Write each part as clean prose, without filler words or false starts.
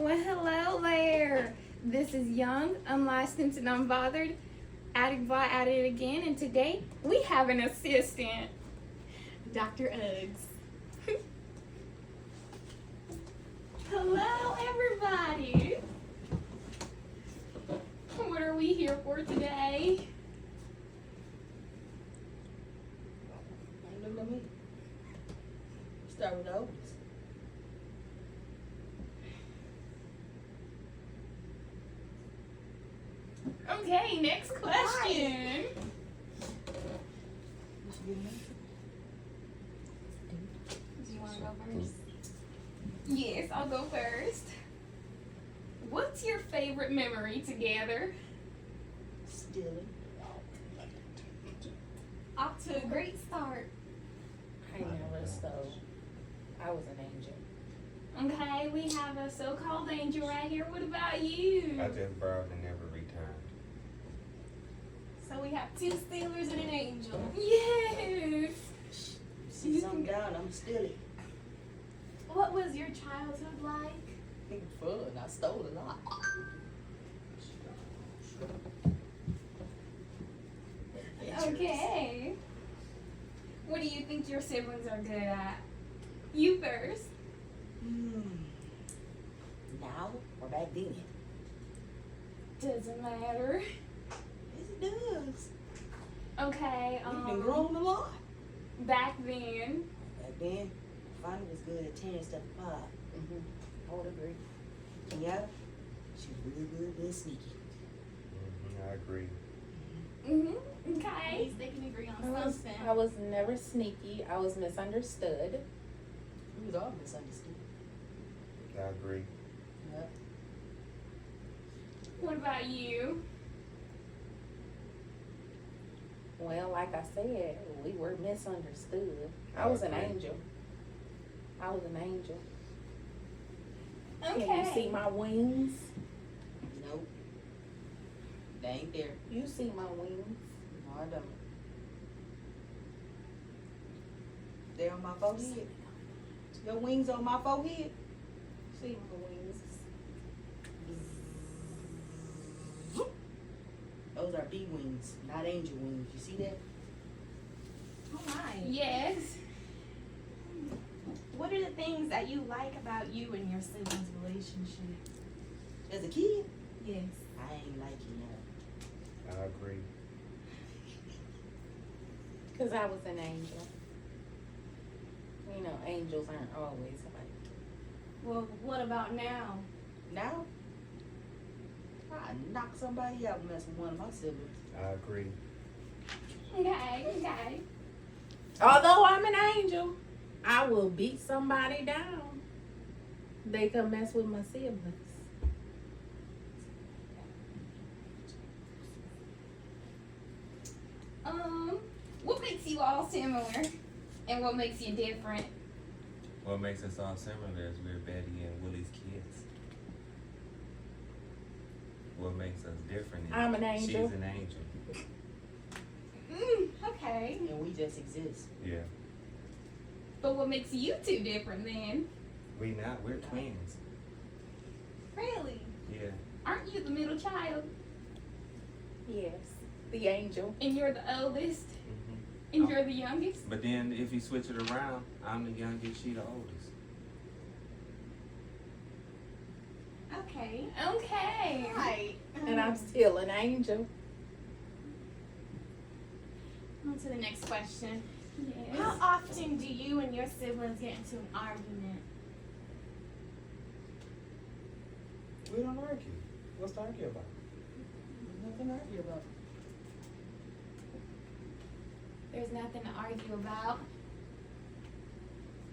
Well, hello there. This is Young, Unlicensed, and Unbothered. At it again, and today we have an assistant, Dr. Uggs. Hello, everybody. What are we here for today? Look at me. Start with those. Okay, next question. Do you want to go first? Yes, I'll go first. What's your favorite memory together? Stealing. Off to a great start. I never stole. I was an angel. Okay, we have a so-called angel right here. What about you? I just borrowed and never returned. So we have two stealers and an angel. Yes. See something down, I'm stealing. What was your childhood like? Fun. I stole a lot. Okay. What do you think your siblings are good at? You first. Now or back then? Doesn't matter. Yes, it does. Okay. We've been grown a lot. Back then. Back then, Vonnie was good at tearing stuff apart. I would agree. Yeah, she was really good at sneaky. I agree. Okay. They can agree on something. I was never sneaky. I was misunderstood. We was all misunderstood. I agree. Yeah. What about you? Well, like I said, we were misunderstood. I was an Okay. angel. I was an angel. Okay. Can you see my wings? Nope. They ain't there. You see my wings. No, I don't. They on my forehead. Your wings on my forehead. See my wings. Those are bee wings, not angel wings. You see that? Oh my. Yes. What are the things that you like about you and your siblings' relationship? As a kid, Yes. I ain't liking that. I agree. Because I was an angel. You know, angels aren't always like. Well, what about now? Now, I knock somebody out and mess with one of my siblings. I agree. Okay. Although I'm an angel, I will beat somebody down. They come mess with my siblings. What makes you all similar, and what makes you different? What makes us all similar is we're Betty and Willie's kids. What makes us different is I'm an angel. she's an angel. Okay. And we just exist. Yeah. But what makes you two different then? We're twins. Really? Yeah. Aren't you the middle child? Yes, the angel. And you're the oldest? hmm And you're the youngest? But then if you switch it around, I'm the youngest, she the oldest. Okay. Okay. Right. And I'm still an angel. On to the next question. Yes. How often do you and your siblings get into an argument? We don't argue. What's to argue about? Nothing to argue about. There's nothing to argue about.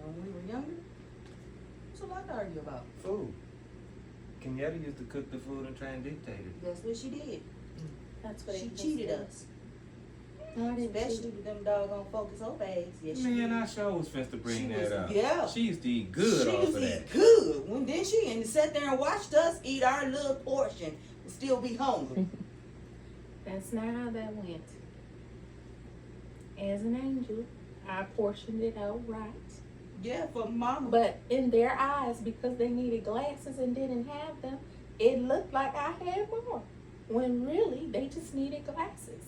When we were younger, there's a lot to argue about. Food. Kenyatta used to cook the food and try and dictate it. That's what she did. That's what She it cheated is. us. No, I didn't cheat. Especially with them doggone focus O bags. Yes, she Man, did. I sure was finna to bring She that was- up. yeah. She used to eat good she off used of to that. eat good. When then she and sat there and watched us eat our little portion and still be hungry. That's not how that went. As an angel, I portioned it out right. Yeah, for mama. But in their eyes, because they needed glasses and didn't have them, it looked like I had more. When really, they just needed glasses.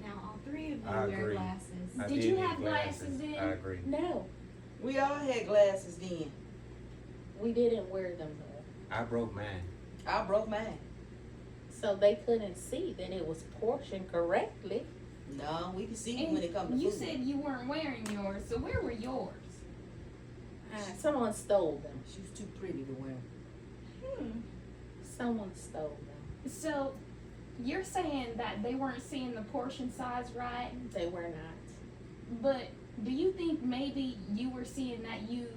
Now all three of you I wear agree. glasses. I Did did you need have glasses then? I agree. No, We all had glasses then. we didn't wear them though. I broke mine. I broke mine. So they couldn't see that it was portioned correctly. No, we can see And when it comes to you food. said you weren't wearing yours, so where were yours? Someone stole them. She was too pretty to wear 'em. Someone stole them. So you're saying that they weren't seeing the portion size right, They were not. but do you think maybe you were seeing that you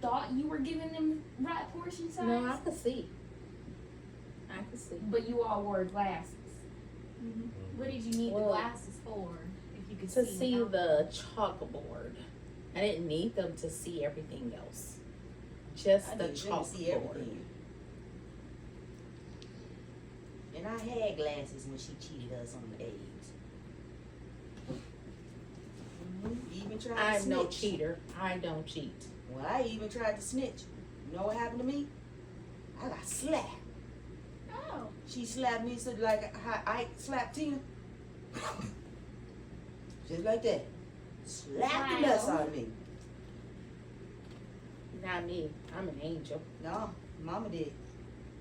thought you were giving them the right portion size? No, I could see. I could see. But you all wore glasses. What did you need Well, the glasses for? If you could To see, see without- the chalkboard. I didn't need them to see everything else. Just I the didn't really see chalkboard. everything. And I had glasses when she cheated us on the eggs. Even tried to I'm snitch. no cheater. I don't cheat. Well, I even tried to snitch. You know what happened to me? I got slapped. Oh, She slapped me so like how Ike slapped Tina. Just like that. Slapped the nuts out of me. Not me. I'm an angel. No, mama did.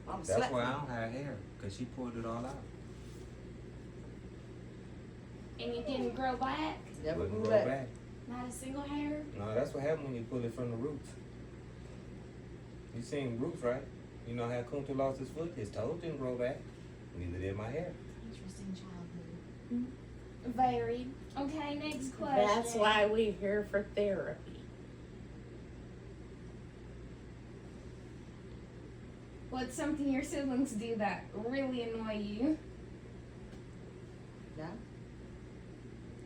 Mama That's slapped why I me. don't have hair, because she pulled it all out. And it didn't grow back? Never Wouldn't grew grow back. back. not a single hair. No, that's what happened when you pull it from the roots. You seen roots, right? You know how Kunta lost his foot? His toes didn't grow back. Neither did my hair. Interesting childhood. Very. Okay, next question. That's why we're here for therapy. What's something your siblings do that really annoy you No,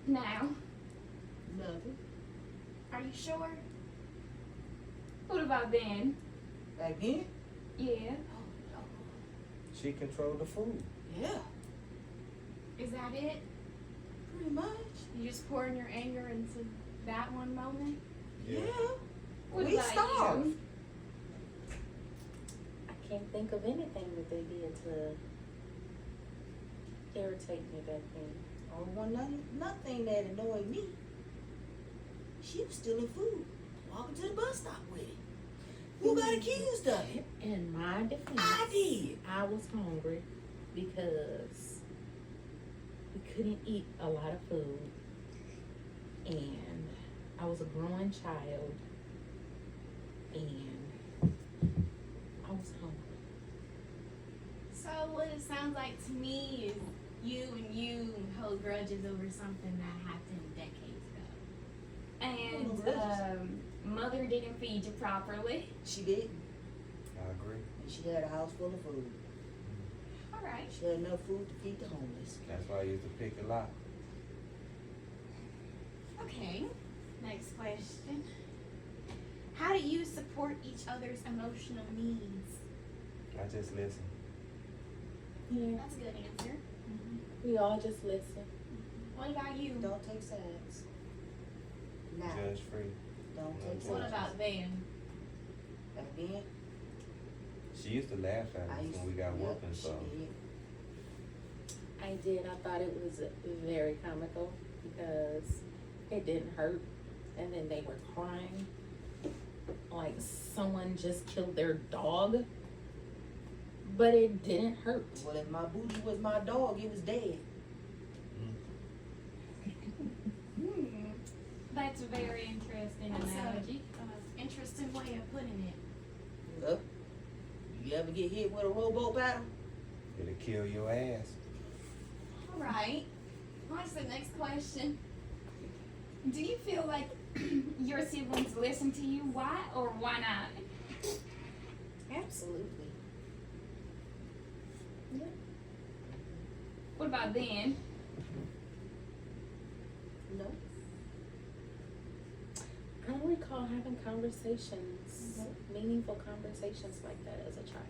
now? nothing. Are you sure? What about then? Back then? Yeah. She controlled the food. Yeah, Is that it? pretty much. You just pouring your anger into that one moment? Yeah. What We about starved. you? I can't think of anything that they did to irritate me back then. Oh, well, nothing that annoyed me. She was stealing food, walking to the bus stop with it. Who got accused of it? In my defense, I did. I was hungry because we couldn't eat a lot of food, and I was a growing child, and I was hungry. So what it sounds like to me is you hold grudges over something that happened decades ago. And mother didn't feed you properly. She did. I agree. And she had a house full of food. All right. She had enough food to feed the homeless. That's why I used to pick a lot. Okay, next question. How do you support each other's emotional needs? I just listen. Yeah, That's a good answer. we all just listen. What about you? Don't take sides. Now, Judge free. don't take What sides. about them? Back then, She used to laugh at I us used when we got yeah, whooping, she so did. I did. I thought it was very comical because it didn't hurt, and then they were crying like someone just killed their dog, but it didn't hurt. Well, if my booty was my dog, it was dead. That's a very interesting That's analogy. Interesting way of putting it. Look, you ever get hit with a rowboat paddle? it'll kill your ass. All right. What's the next question? Do you feel like your siblings listen to you? Why or why not? Absolutely. What about then? No. I don't recall having conversations, meaningful conversations like that as a child.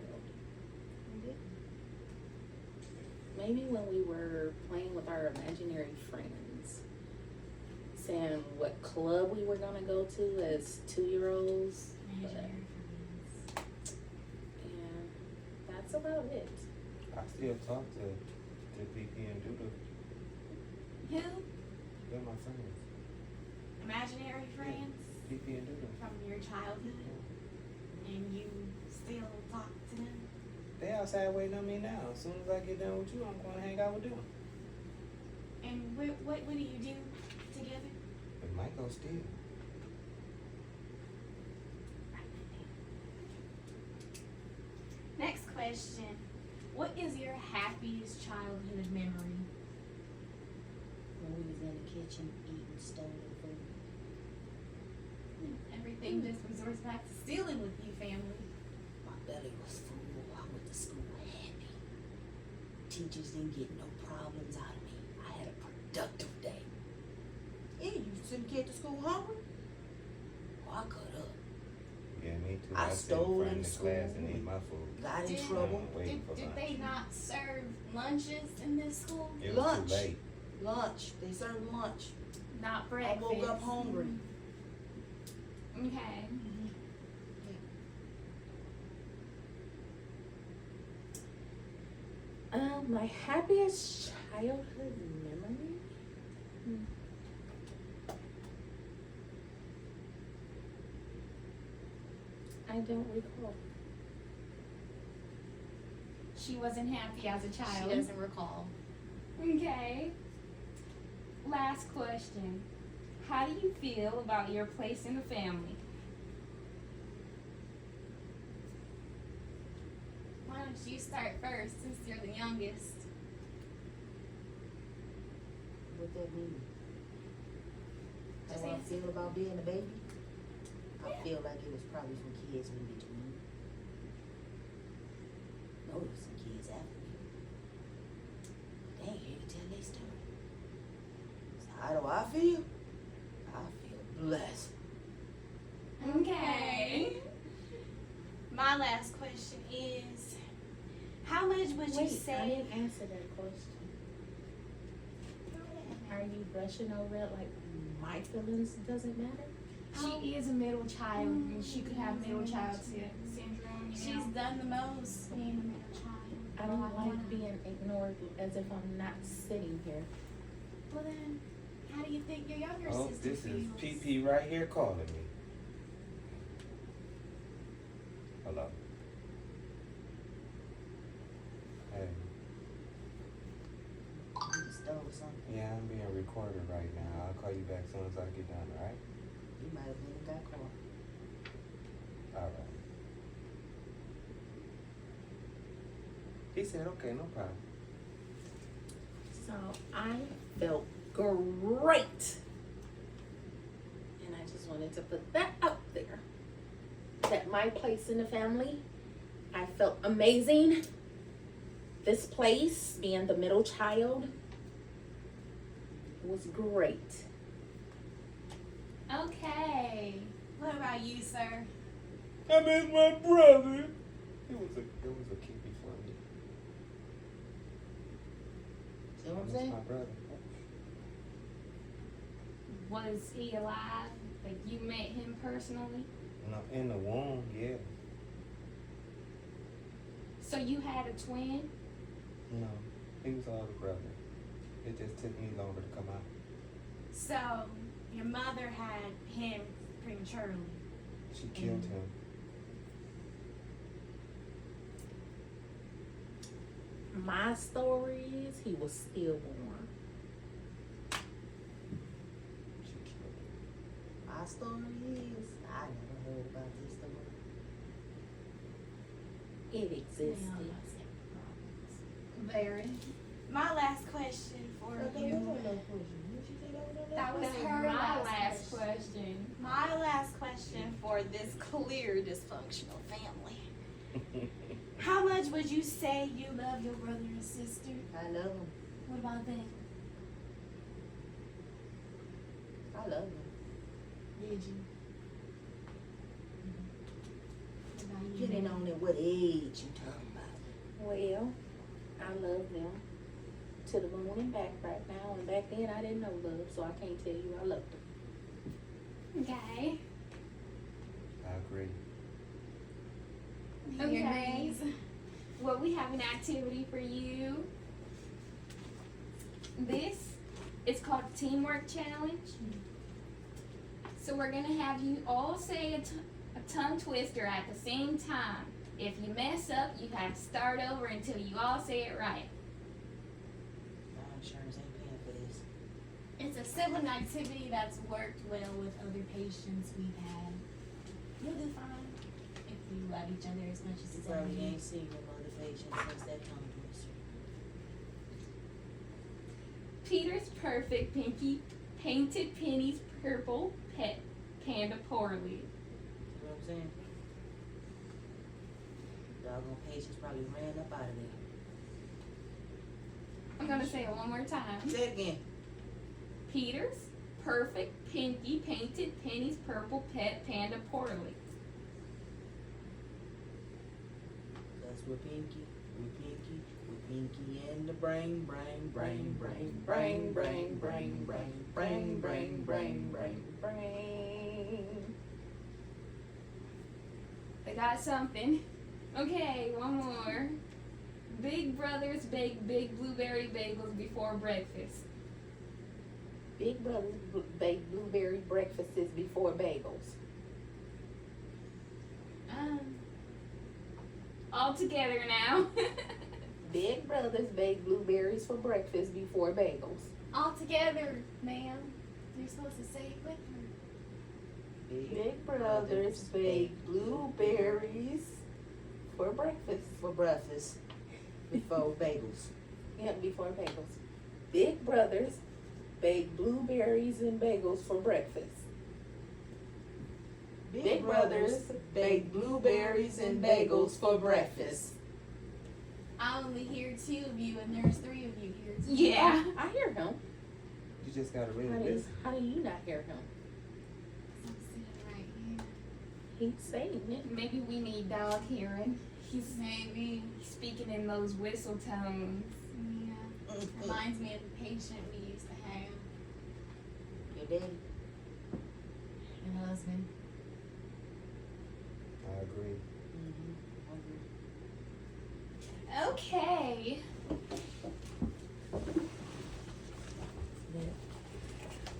Maybe when we were playing with our imaginary friends. saying what club we were gonna go to as 2-year-olds. Imaginary friends. And that's about it. I still talk to PP and Doodle. Who? They're my friends. Imaginary friends PP and Doodle. from your childhood, and you still talk to them. They outside waiting on me now. As soon as I get done with you, I'm going to hang out with them. And what do you do together? With Michael still. Next question. What is your happiest childhood memory? When we was in the kitchen eating stolen food. Everything just resorts back to stealing with you, family. My belly was full. I went to school happy. Teachers didn't get no problems out of me. I had a productive day. Yeah, you send a kid to school hungry? Oh, I cut up. Yeah, me too. I sit in stole front in of the school. class and eat my food. Got in Did- trouble. Waiting for Did lunch. they not serve lunches in this school? It was Lunch. too late. Lunch. They served lunch. Not I breakfast. woke up hungry. Okay. My happiest childhood memory? I don't recall. She wasn't happy as a She child. doesn't recall. Okay. Last question. How do you feel about your place in the family? Why don't you start first since you're the youngest? What that mean? How Just I answer. feel about being a baby? I feel like it was probably some kids in between. No, there was some kids after me. But they ain't here to tell their story. So how do I feel? I feel blessed. Okay. My last question is, how much would you Wait, I say? didn't answer that question. Are you brushing over it like my feelings doesn't matter? She is a middle child, and she could have middle child syndrome. She's done the most being a middle child. I don't like being ignored as if I'm not sitting here. Well then, how do you think your younger Oh, sister this is feels? PP right here calling me. Hello. Hey. You stole something. Yeah, I'm being recorded right now. I'll call you back as soon as I get done, alright? You might have been and got caught. Alright. He said, okay, no problem. So I felt great. And I just wanted to put that out there. That my place in the family, I felt amazing. This place, being the middle child, was great. Okay. What about you, sir? I miss my brother. It was a kid before me. See what I'm I miss saying? my brother. Was he alive? Like you met him personally? No, in the womb, yeah. So you had a twin? No, he was older brother. It just took me longer to come out. So, your mother had him prematurely. She killed him. My story is he was stillborn. She killed him. My story is, I never heard about this story. It existed. Very. My last question for you. That was her my last question. My last question for this clear dysfunctional family. How much would you say you love your brother and sister? I love him. What about them? I love him. Did you? What about you? Depending on at what age you talking about. Well, I love them to the moon and back right now. And back then I didn't know love, so I can't tell you I loved her. Okay. I agree. Okay. Nice. Well, we have an activity for you. This is called Teamwork Challenge. So we're going to have you all say a tongue twister at the same time. If you mess up, you have to start over until you all say it right. My insurance ain't paying for this. It's a sibling activity that's worked well with other patients we've had. You'll do fine if you love each other as much as You it's probably ever. ain't seen them other patients since that tongue twister. Peter's perfect pinky painted Penny's purple pet panda poorly. You know what I'm saying? Doggone patients probably ran up out of there. I'm going to say it one more time. Say it again. Peter's perfect pinky painted Penny's purple pet panda poorly. Cause we're pinky in the brain. They got something. Okay, one more. Big brothers bake big blueberry bagels before breakfast. Big brothers bake blueberry breakfasts before bagels. All together now. Big brothers bake blueberries for breakfast before bagels. All together, ma'am. You're supposed to say it with her. Big brothers bake blueberries for breakfast. For breakfast. Before bagels. Yeah, before bagels. Big brothers bake blueberries and bagels for breakfast. Big brothers bake blueberries and bagels for breakfast. I only hear two of you, and there's three of you here. Too. Yeah. I hear him. You just gotta really listen. How do you not hear him? I'm sitting right here. He's saying it. Maybe we need dog hearing. He's Maybe. speaking in those whistle tones. Yeah. Reminds me of the patient we used to have. Your daddy. Your husband. I agree. Okay.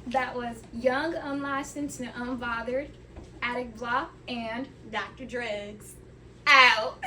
That was Young, Unlicensed, and Unbothered, Addict Block, and Dr. Drugs. out.